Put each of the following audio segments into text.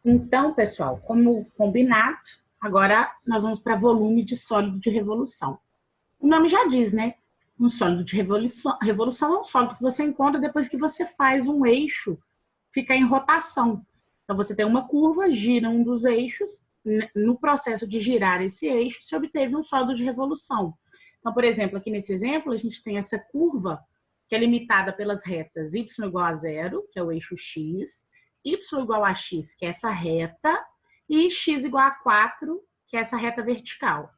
Então, pessoal, como combinado, agora nós vamos para volume de sólido de revolução. O nome já diz, né? Um sólido de revolução é um sólido que você encontra depois que você faz um eixo ficar em rotação. Então, você tem uma curva, gira um dos eixos, no processo de girar esse eixo, se obteve um sólido de revolução. Então, por exemplo, aqui nesse exemplo, a gente tem essa curva que é limitada pelas retas y igual a zero, que é o eixo x, y igual a x, que é essa reta, e x igual a 4, que é essa reta vertical.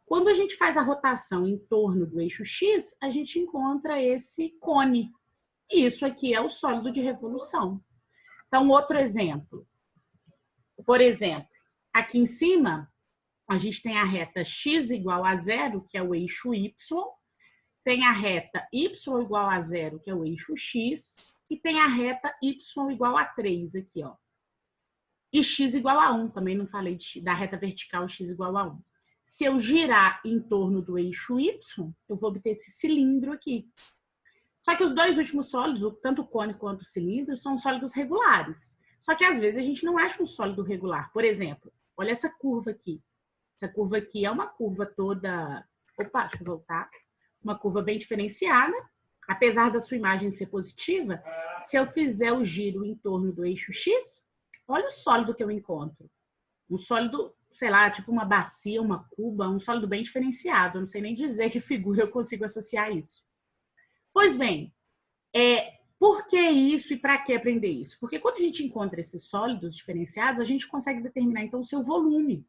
Quando a gente faz a rotação em torno do eixo x, a gente encontra esse cone. E isso aqui é o sólido de revolução. Então, outro exemplo. Por exemplo, aqui em cima, a gente tem a reta x igual a zero, que é o eixo y, tem a reta y igual a zero, que é o eixo x, e tem a reta y igual a 3 aqui, ó. E x igual a 1, também não falei da reta vertical x igual a 1. Se eu girar em torno do eixo y, eu vou obter esse cilindro aqui. Só que os dois últimos sólidos, tanto o cone quanto o cilindro, são sólidos regulares. Só que às vezes a gente não acha um sólido regular. Por exemplo, olha essa curva aqui. Essa curva aqui é uma curva toda... Opa, deixa eu voltar. Uma curva bem diferenciada. Apesar da sua imagem ser positiva, se eu fizer o giro em torno do eixo X, olha o sólido que eu encontro. Um sólido, sei lá, tipo uma bacia, uma cuba, um sólido bem diferenciado. Eu não sei nem dizer que figura eu consigo associar isso. Pois bem, por que isso e para que aprender isso? Porque quando a gente encontra esses sólidos diferenciados, a gente consegue determinar, então, o seu volume.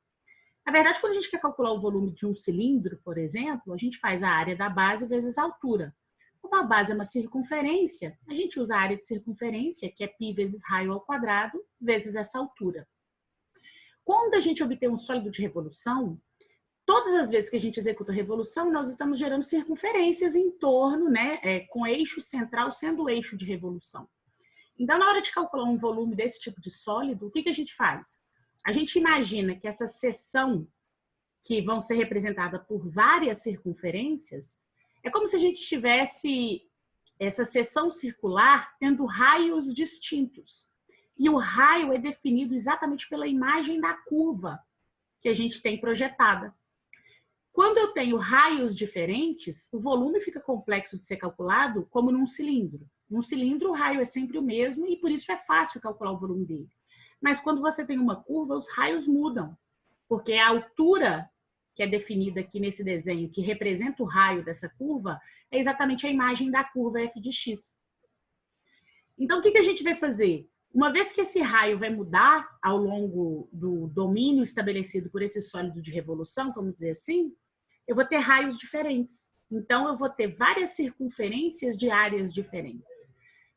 Na verdade, quando a gente quer calcular o volume de um cilindro, por exemplo, a gente faz a área da base vezes a altura. Como a base é uma circunferência, a gente usa a área de circunferência, que é π vezes raio ao quadrado, vezes essa altura. Quando a gente obtém um sólido de revolução, todas as vezes que a gente executa a revolução, nós estamos gerando circunferências em torno, né, com eixo central sendo o eixo de revolução. Então, na hora de calcular um volume desse tipo de sólido, o que a gente faz? A gente imagina que essa seção, que vão ser representada por várias circunferências, é como se a gente tivesse essa seção circular tendo raios distintos. E o raio é definido exatamente pela imagem da curva que a gente tem projetada. Quando eu tenho raios diferentes, o volume fica complexo de ser calculado como num cilindro. Num cilindro, o raio é sempre o mesmo e por isso é fácil calcular o volume dele. Mas quando você tem uma curva, os raios mudam, porque a altura que é definida aqui nesse desenho, que representa o raio dessa curva, é exatamente a imagem da curva f de x. Então, o que a gente vai fazer? Uma vez que esse raio vai mudar ao longo do domínio estabelecido por esse sólido de revolução, vamos dizer assim, eu vou ter raios diferentes. Então, eu vou ter várias circunferências de áreas diferentes.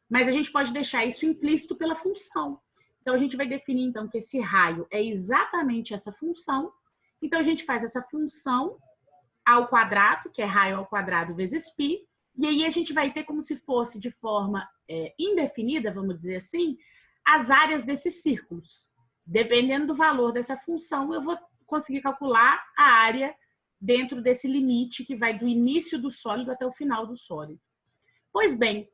Mas a gente pode deixar isso implícito pela função. Então, a gente vai definir, então, que esse raio é exatamente essa função. Então, a gente faz essa função ao quadrado, que é raio ao quadrado vezes π, e aí a gente vai ter como se fosse de forma indefinida, vamos dizer assim, as áreas desses círculos. Dependendo do valor dessa função, eu vou conseguir calcular a área dentro desse limite que vai do início do sólido até o final do sólido. Pois bem,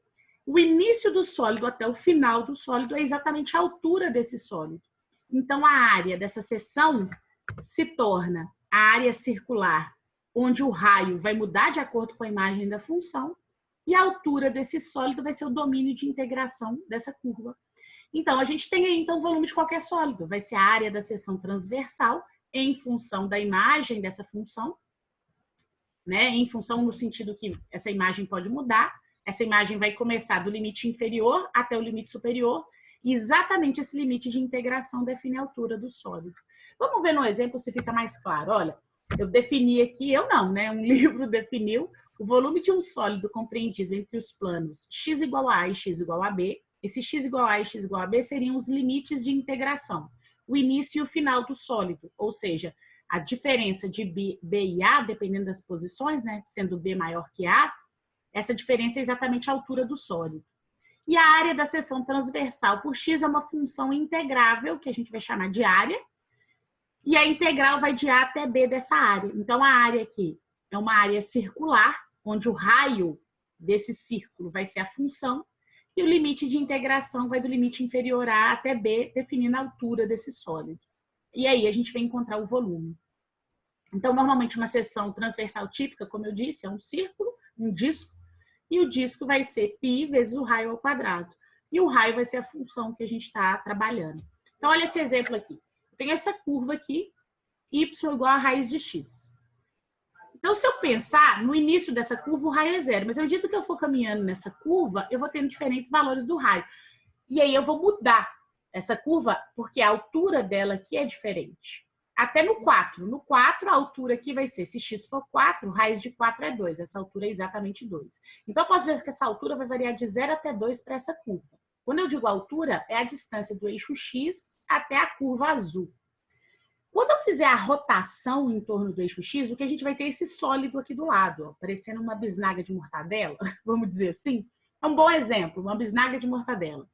o início do sólido até o final do sólido é exatamente a altura desse sólido. Então, a área dessa seção se torna a área circular, onde o raio vai mudar de acordo com a imagem da função, e a altura desse sólido vai ser o domínio de integração dessa curva. Então, a gente tem aí, então, o volume de qualquer sólido. Vai ser a área da seção transversal em função da imagem dessa função, né? Em função no sentido que essa imagem pode mudar. Essa imagem vai começar do limite inferior até o limite superior, e exatamente esse limite de integração define a altura do sólido. Vamos ver no exemplo se fica mais claro. Olha, eu defini aqui, eu não, né? Um livro definiu o volume de um sólido compreendido entre os planos x igual a e x igual a b. Esse x igual a e x igual a b seriam os limites de integração, o início e o final do sólido, ou seja, a diferença de B e A, dependendo das posições, né? Sendo B maior que A, essa diferença é exatamente a altura do sólido. E a área da seção transversal por x é uma função integrável, que a gente vai chamar de área, e a integral vai de A até B dessa área. Então, a área aqui é uma área circular, onde o raio desse círculo vai ser a função, E o limite de integração vai do limite inferior A até B, definindo a altura desse sólido. E aí a gente vai encontrar o volume. Então, normalmente, uma seção transversal típica, como eu disse, é um círculo, um disco, e o disco vai ser π vezes o raio ao quadrado. E o raio vai ser a função que a gente está trabalhando. Então, olha esse exemplo aqui. Eu tenho essa curva aqui, y igual a raiz de x. Então, se eu pensar, no início dessa curva, o raio é zero. Mas à medida que eu for caminhando nessa curva, eu vou tendo diferentes valores do raio. E aí eu vou mudar essa curva, porque a altura dela aqui é diferente. Até no 4. No 4, a altura aqui vai ser, se x for 4, raiz de 4 é 2. Essa altura é exatamente 2. Então, eu posso dizer que essa altura vai variar de 0 até 2 para essa curva. Quando eu digo altura, é a distância do eixo x até a curva azul. Quando eu fizer a rotação em torno do eixo x, o que a gente vai ter é esse sólido aqui do lado, ó, parecendo uma bisnaga de mortadela, vamos dizer assim. É um bom exemplo, uma bisnaga de mortadela.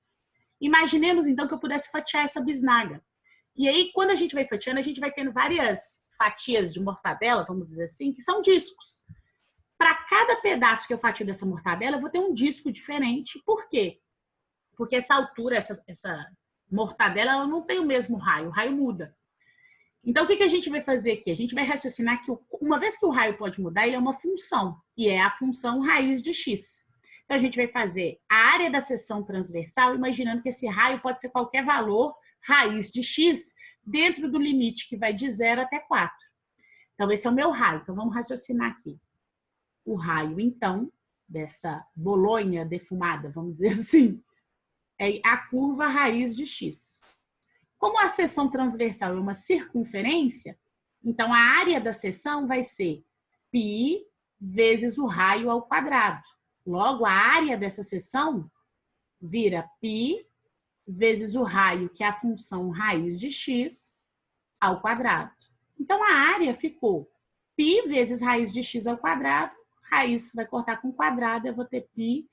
Imaginemos, então, que eu pudesse fatiar essa bisnaga. E aí, quando a gente vai fatiando, a gente vai tendo várias fatias de mortadela, vamos dizer assim, que são discos. Para cada pedaço que eu fatio dessa mortadela, eu vou ter um disco diferente. Por quê? Porque essa altura, essa mortadela, ela não tem o mesmo raio, o raio muda. Então, o que a gente vai fazer aqui? A gente vai raciocinar que, uma vez que o raio pode mudar, ele é uma função, e é a função raiz de x. Então, a gente vai fazer a área da seção transversal, imaginando que esse raio pode ser qualquer valor raiz de x dentro do limite que vai de 0 até 4. Então, esse é o meu raio. Então, vamos raciocinar aqui. O raio, então, dessa bolonha defumada, vamos dizer assim, é a curva raiz de x. Como a seção transversal é uma circunferência, então a área da seção vai ser π vezes o raio ao quadrado. Logo, a área dessa seção vira π vezes o raio, que é a função raiz de x, ao quadrado. Então, a área ficou π vezes raiz de x ao quadrado, raiz vai cortar com quadrado, eu vou ter π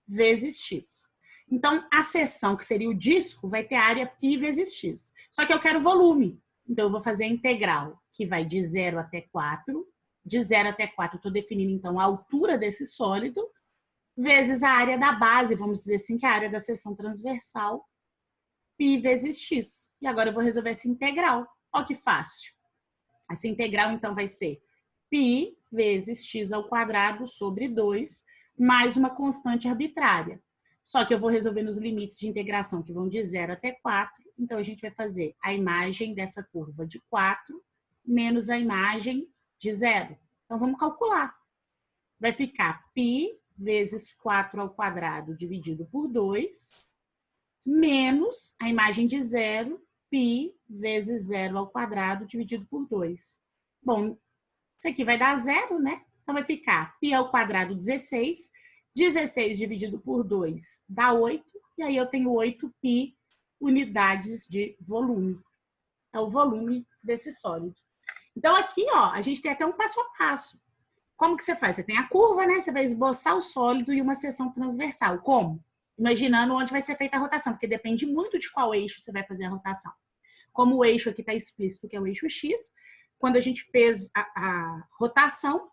vezes x. Então, a seção, que seria o disco, vai ter área π vezes x. Só que eu quero volume. Então, eu vou fazer a integral, que vai de 0 até 4. De 0 até 4, eu estou definindo, então, a altura desse sólido, vezes a área da base, vamos dizer assim, que é a área da seção transversal, π vezes x. E agora eu vou resolver essa integral. Olha que fácil. Essa integral, então, vai ser π vezes x ao quadrado sobre 2, mais uma constante arbitrária. Só que eu vou resolver nos limites de integração, que vão de 0 até 4. Então, a gente vai fazer a imagem dessa curva de 4 menos a imagem de 0. Então, vamos calcular. Vai ficar π vezes 4 ao quadrado dividido por 2, menos a imagem de 0, π vezes 0 ao quadrado dividido por 2. Bom, isso aqui vai dar 0, né? Então, vai ficar π ao quadrado 16, 16 dividido por 2 dá 8, e aí eu tenho 8π unidades de volume. É o volume desse sólido. Então, aqui, ó, a gente tem até um passo a passo. Como que você faz? Você tem a curva, né? Você vai esboçar o sólido e uma seção transversal. Como? Imaginando onde vai ser feita a rotação, porque depende muito de qual eixo você vai fazer a rotação. Como o eixo aqui está explícito, que é o eixo X, quando a gente fez a rotação,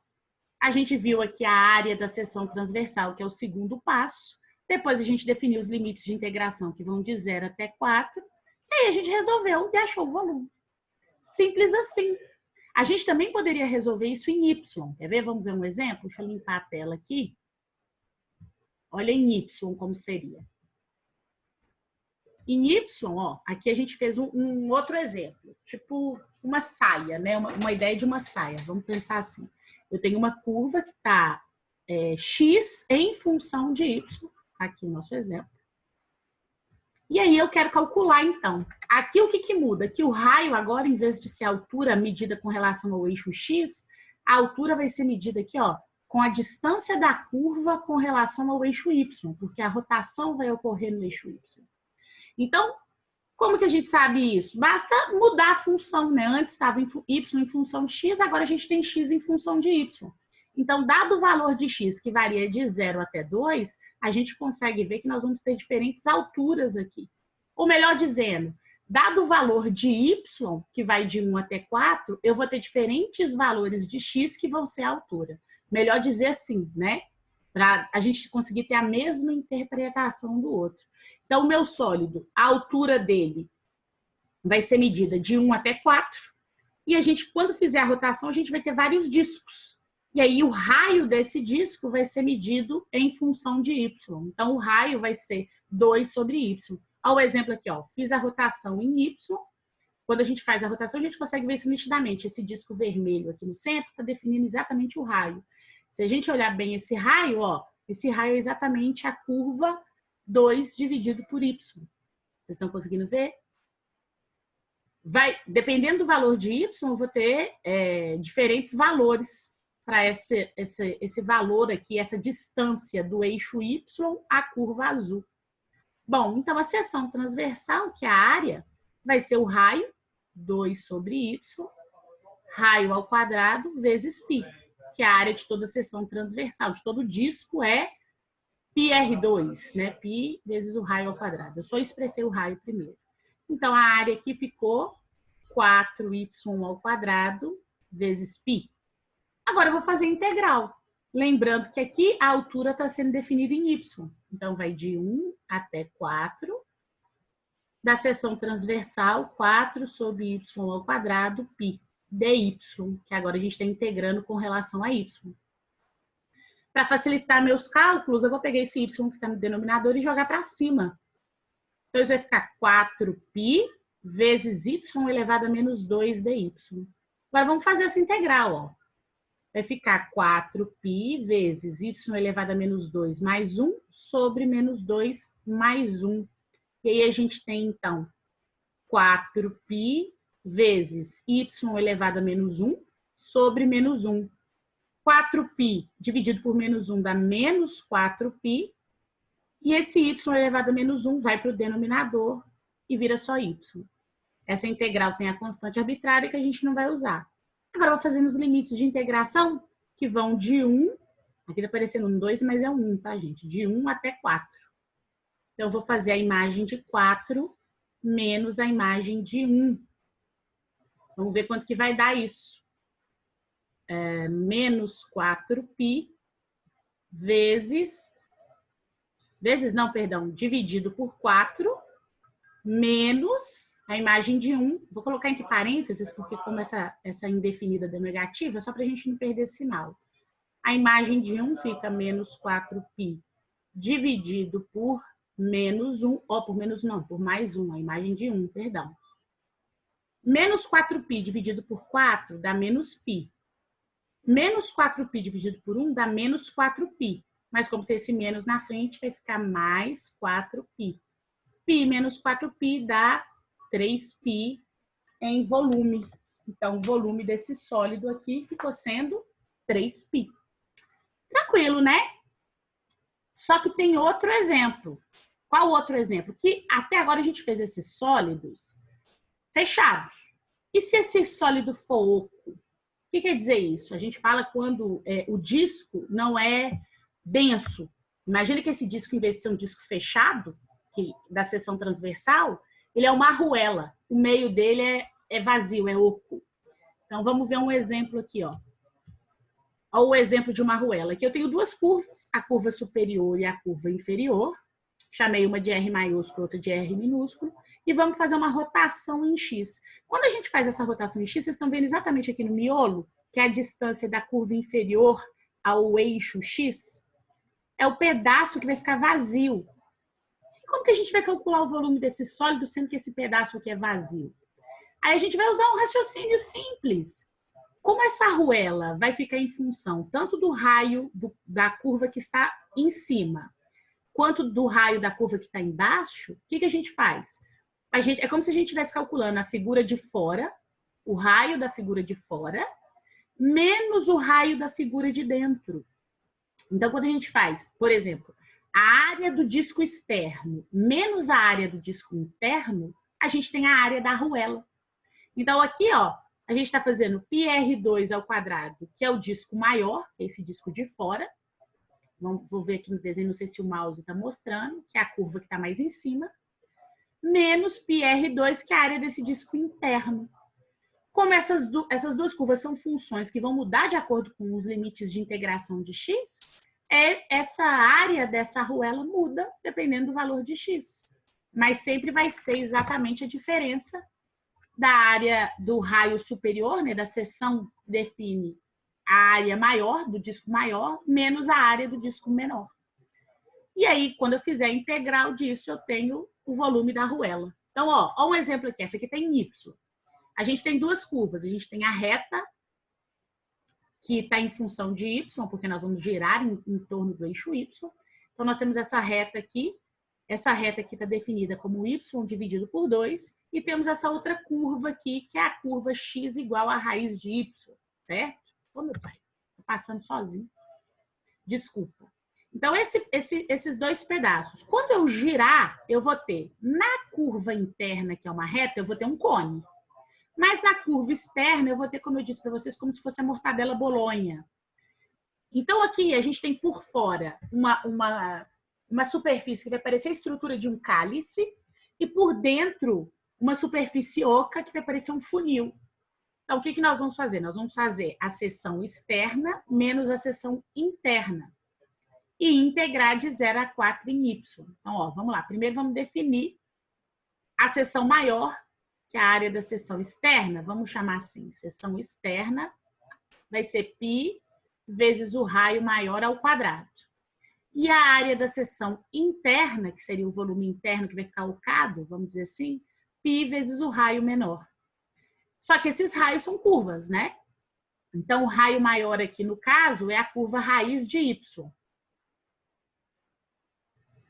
a gente viu aqui a área da seção transversal, que é o segundo passo. Depois a gente definiu os limites de integração, que vão de 0 até 4. E aí a gente resolveu e achou o volume. Simples assim. A gente também poderia resolver isso em Y. Quer ver? Vamos ver um exemplo? Deixa eu limpar a tela aqui. Olha em Y como seria. Em Y, ó, aqui a gente fez um outro exemplo. Tipo uma saia, né? Uma ideia de uma saia. Vamos pensar assim. Eu tenho uma curva que está X em função de Y. Aqui o nosso exemplo. E aí eu quero calcular, então. Aqui o que muda? Que o raio agora, em vez de ser a altura medida com relação ao eixo X, a altura vai ser medida aqui, ó, com a distância da curva com relação ao eixo Y, porque a rotação vai ocorrer no eixo Y. Então, como que a gente sabe isso? Basta mudar a função, né? Antes estava Y em função de X, agora a gente tem X em função de Y. Então, dado o valor de X, que varia de 0 até 2, a gente consegue ver que nós vamos ter diferentes alturas aqui. Ou melhor dizendo, dado o valor de Y, que vai de 1 até 4, eu vou ter diferentes valores de X que vão ser a altura. Melhor dizer assim, né? para a gente conseguir ter a mesma interpretação do outro. Então, o meu sólido, a altura dele vai ser medida de 1 até 4, e a gente, quando fizer a rotação, a gente vai ter vários discos. E aí, o raio desse disco vai ser medido em função de y. Então, o raio vai ser 2 sobre y. Olha o exemplo aqui, ó. Fiz a rotação em y. Quando a gente faz a rotação, a gente consegue ver isso nitidamente. Esse disco vermelho aqui no centro está definindo exatamente o raio. Se a gente olhar bem esse raio, ó, esse raio é exatamente a curva 2 dividido por y. Vocês estão conseguindo ver? Dependendo do valor de y, eu vou ter diferentes valores para esse valor aqui, essa distância do eixo y à curva azul. Bom, então a seção transversal, que é a área, vai ser o raio, 2 sobre y, raio ao quadrado vezes π, que é a área de toda a seção transversal, de todo o disco é πr2, né? π vezes o raio ao quadrado. Eu só expressei o raio primeiro. Então, a área aqui ficou 4y ao quadrado vezes π. Agora, eu vou fazer integral. Lembrando que aqui a altura está sendo definida em y. Então, vai de 1 até 4. Da seção transversal, 4 sobre y ao quadrado, π, dy, que agora a gente está integrando com relação a y. Para facilitar meus cálculos, eu vou pegar esse y que está no denominador e jogar para cima. Então, isso vai ficar 4π vezes y elevado a menos 2 dy. Agora, vamos fazer essa integral, ó. Vai ficar 4π vezes y elevado a menos 2 mais 1 sobre menos 2 mais 1. E aí, a gente tem, então, 4π vezes y elevado a menos 1 sobre menos 1. 4π dividido por menos 1 dá menos 4π. E esse y elevado a menos 1 vai para o denominador e vira só y. Essa integral tem a constante arbitrária que a gente não vai usar. Agora, eu vou fazendo os limites de integração, que vão de 1, aqui está aparecendo um 2, mas é 1, tá, gente? De 1 até 4. Então, eu vou fazer a imagem de 4 menos a imagem de 1. Vamos ver quanto que vai dar isso. Menos 4π dividido por 4, menos a imagem de 1. Vou colocar entre parênteses, porque como essa indefinida deu negativa, só para a gente não perder sinal. A imagem de 1 fica menos 4π dividido por menos 1, por mais 1, a imagem de 1, perdão. Menos 4π dividido por 4 dá menos π. Menos 4π dividido por 1 dá menos 4π. Mas como tem esse menos na frente, vai ficar mais 4π. Π menos 4π dá 3π em volume. Então, o volume desse sólido aqui ficou sendo 3π. Tranquilo, né? Só que tem outro exemplo. Qual outro exemplo? Que até agora a gente fez esses sólidos fechados. E se esse sólido for oco? O que quer dizer isso? A gente fala quando o disco não é denso. Imagina que esse disco, em vez de ser um disco fechado, da seção transversal, ele é uma arruela. O meio dele é vazio, é oco. Então, vamos ver um exemplo aqui, ó. Olha o exemplo de uma arruela. Aqui eu tenho duas curvas, a curva superior e a curva inferior. Chamei uma de R maiúsculo, outra de R minúsculo. E vamos fazer uma rotação em X. Quando a gente faz essa rotação em X, vocês estão vendo exatamente aqui no miolo, que é a distância da curva inferior ao eixo X, é o pedaço que vai ficar vazio. E como que a gente vai calcular o volume desse sólido, sendo que esse pedaço aqui é vazio? Aí a gente vai usar um raciocínio simples. Como essa arruela vai ficar em função tanto do raio da curva que está em cima, quanto do raio da curva que está embaixo, o que a gente faz? É como se a gente estivesse calculando a figura de fora, o raio da figura de fora, menos o raio da figura de dentro. Então, quando a gente faz, por exemplo, a área do disco externo menos a área do disco interno, a gente tem a área da arruela. Então, aqui, ó, a gente está fazendo πr2 ao quadrado, que é o disco maior, esse disco de fora. Vou ver aqui no desenho, não sei se o mouse está mostrando, que é a curva que está mais em cima. Menos πr2, que é a área desse disco interno. Como essas duas curvas são funções que vão mudar de acordo com os limites de integração de x, essa área dessa arruela muda dependendo do valor de x. Mas sempre vai ser exatamente a diferença da área do raio superior, né, da seção que define a área maior, do disco maior, menos a área do disco menor. E aí, quando eu fizer a integral disso, eu tenho o volume da arruela. Então, ó um exemplo aqui. Essa aqui tem y. A gente tem duas curvas. A gente tem a reta, que está em função de y, porque nós vamos girar em torno do eixo y. Então, nós temos essa reta aqui. Essa reta aqui está definida como y dividido por 2. E temos essa outra curva aqui, que é a curva x igual a raiz de y, certo? Ô, meu pai, tô passando sozinho. Desculpa. Então, esses dois pedaços. Quando eu girar, eu vou ter, na curva interna, que é uma reta, eu vou ter um cone. Mas na curva externa, eu vou ter, como eu disse para vocês, como se fosse a mortadela bolonha. Então, aqui a gente tem por fora uma superfície que vai parecer a estrutura de um cálice e por dentro uma superfície oca que vai parecer um funil. Então, o que nós vamos fazer? Nós vamos fazer a seção externa menos a seção interna e integrar de 0 a 4 em y. Então, vamos lá. Primeiro, vamos definir a seção maior, que é a área da seção externa. Vamos chamar assim, seção externa vai ser π vezes o raio maior ao quadrado. E a área da seção interna, que seria o volume interno, que vai ficar ocado, vamos dizer assim, π vezes o raio menor. Só que esses raios são curvas, né? Então, o raio maior aqui, no caso, é a curva raiz de y.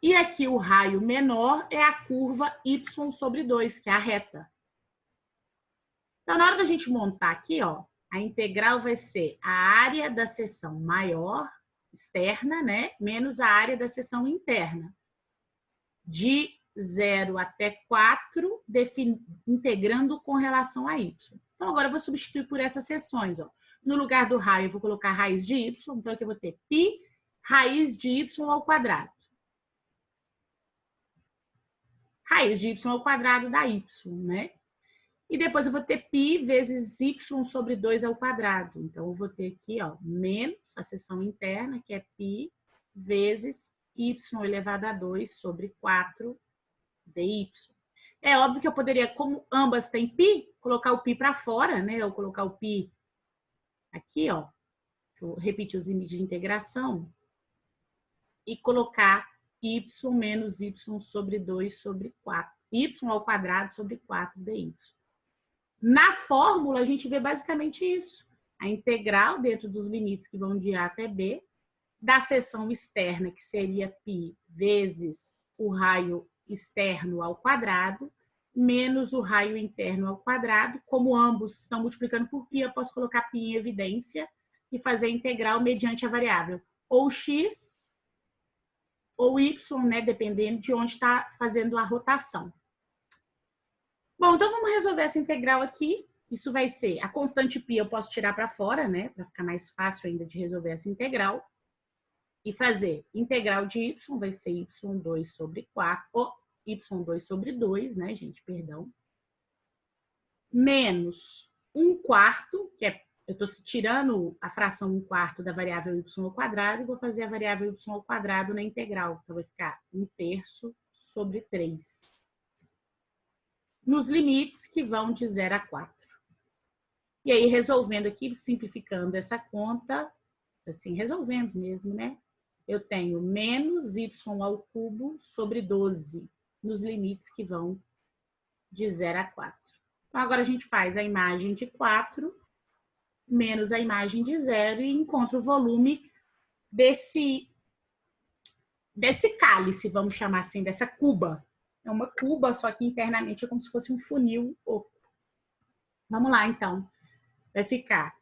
E aqui o raio menor é a curva y sobre 2, que é a reta. Então, na hora da gente montar aqui, a integral vai ser a área da seção maior, externa, né? Menos a área da seção interna. De 0 até 4, integrando com relação a y. Então, agora eu vou substituir por essas seções. No lugar do raio, eu vou colocar raiz de y. Então, aqui eu vou ter π raiz de y ao quadrado. Raiz de y ao quadrado dá y, né? E depois eu vou ter π vezes y sobre 2 ao quadrado. Então, eu vou ter aqui, menos a seção interna, que é π vezes y elevado a 2 sobre 4 dy. É óbvio que eu poderia, como ambas têm π, colocar o π para fora, né? Ou colocar o π aqui, Deixa eu repetir os limites de integração. E colocar y menos y sobre 2 sobre 4. Y ao quadrado sobre 4 dy. Na fórmula, a gente vê basicamente isso. A integral dentro dos limites que vão de A até B, da seção externa, que seria π vezes o raio externo ao quadrado, menos o raio interno ao quadrado. Como ambos estão multiplicando por π, eu posso colocar π em evidência e fazer a integral mediante a variável ou x ou y, né, dependendo de onde está fazendo a rotação. Bom, então vamos resolver essa integral aqui. Isso vai ser a constante π, eu posso tirar para fora, né, para ficar mais fácil ainda de resolver essa integral. E fazer integral de y, vai ser y2 sobre 4, ou y2 sobre 2, né, gente, perdão. Menos 1/4, que é, eu estou tirando a fração 1/4 da variável y ao quadrado e vou fazer a variável y ao quadrado na integral. Então, vai ficar 1/3 sobre 3. Nos limites que vão de 0 a 4. E aí, resolvendo aqui, simplificando essa conta, assim, resolvendo mesmo, né? Eu tenho menos y ao cubo sobre 12, nos limites que vão de 0 a 4. Então, agora a gente faz a imagem de 4 menos a imagem de 0 e encontra o volume desse cálice, vamos chamar assim, dessa cuba. É uma cuba, só que internamente é como se fosse um funil oco. Vamos lá, então. Vai ficar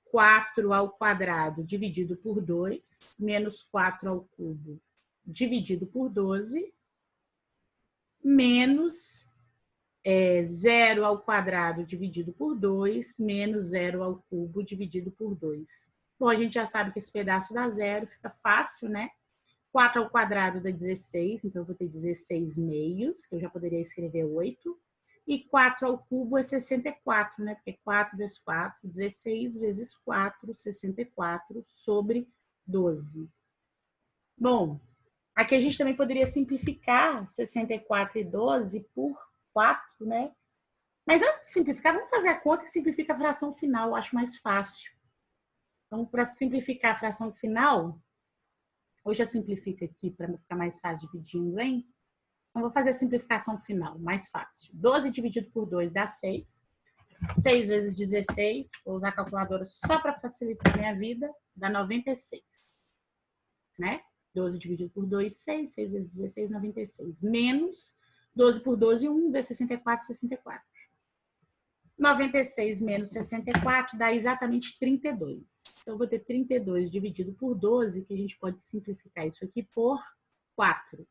4 ao quadrado dividido por 2, menos 4 ao cubo dividido por 12, menos 0 ao quadrado dividido por 2, menos 0 ao cubo dividido por 2. Bom, a gente já sabe que esse pedaço dá zero, fica fácil, né? 4 ao quadrado dá 16, então eu vou ter 16 meios, que eu já poderia escrever 8. E 4 ao cubo é 64, né? Porque 4 vezes 4, 16 vezes 4, 64 sobre 12. Bom, aqui a gente também poderia simplificar 64 e 12 por 4, né? Mas antes de simplificar, vamos fazer a conta e simplifica a fração final, eu acho mais fácil. Então, para simplificar a fração final, hoje eu simplifico aqui para ficar mais fácil dividindo em. Então, vou fazer a simplificação final, mais fácil. 12 dividido por 2 dá 6. 6 vezes 16, vou usar a calculadora só para facilitar a minha vida, dá 96. Né? 12 dividido por 2, 6. 6 vezes 16, 96. Menos 12 por 12, 1 vezes 64, 64. 96 menos 64 dá exatamente 32. Então, eu vou ter 32 dividido por 12, que a gente pode simplificar isso aqui por 4.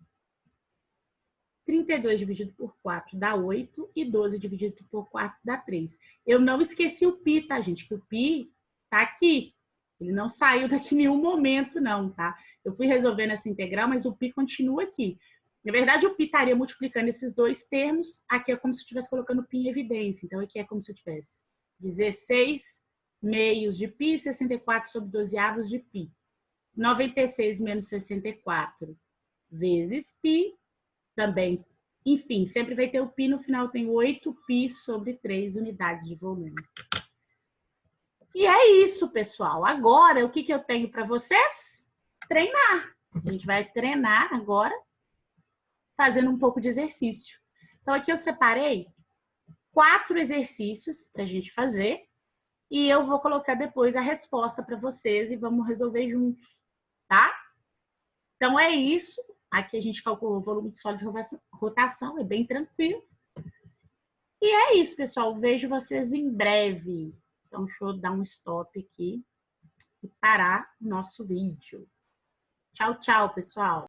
32 dividido por 4 dá 8 e 12 dividido por 4 dá 3. Eu não esqueci o pi, tá, gente? Que o pi tá aqui. Ele não saiu daqui em nenhum momento, não, tá? Eu fui resolvendo essa integral, mas o pi continua aqui. Na verdade, o pi estaria multiplicando esses dois termos. Aqui é como se eu estivesse colocando o pi em evidência. Então, aqui é como se eu tivesse 16 meios de pi, 64 sobre 12 avos de pi. 96 menos 64 vezes pi, também. Enfim, sempre vai ter o pi, no final tem 8π sobre 3 unidades de volume. E é isso, pessoal. Agora, o que eu tenho para vocês? Treinar. A gente vai treinar agora, fazendo um pouco de exercício. Então, aqui eu separei 4 exercícios para a gente fazer e eu vou colocar depois a resposta para vocês e vamos resolver juntos, tá? Então, é isso. Aqui a gente calculou o volume de sólido de rotação, é bem tranquilo. E é isso, pessoal. Vejo vocês em breve. Então, deixa eu dar um stop aqui e parar o nosso vídeo. Tchau, tchau, pessoal.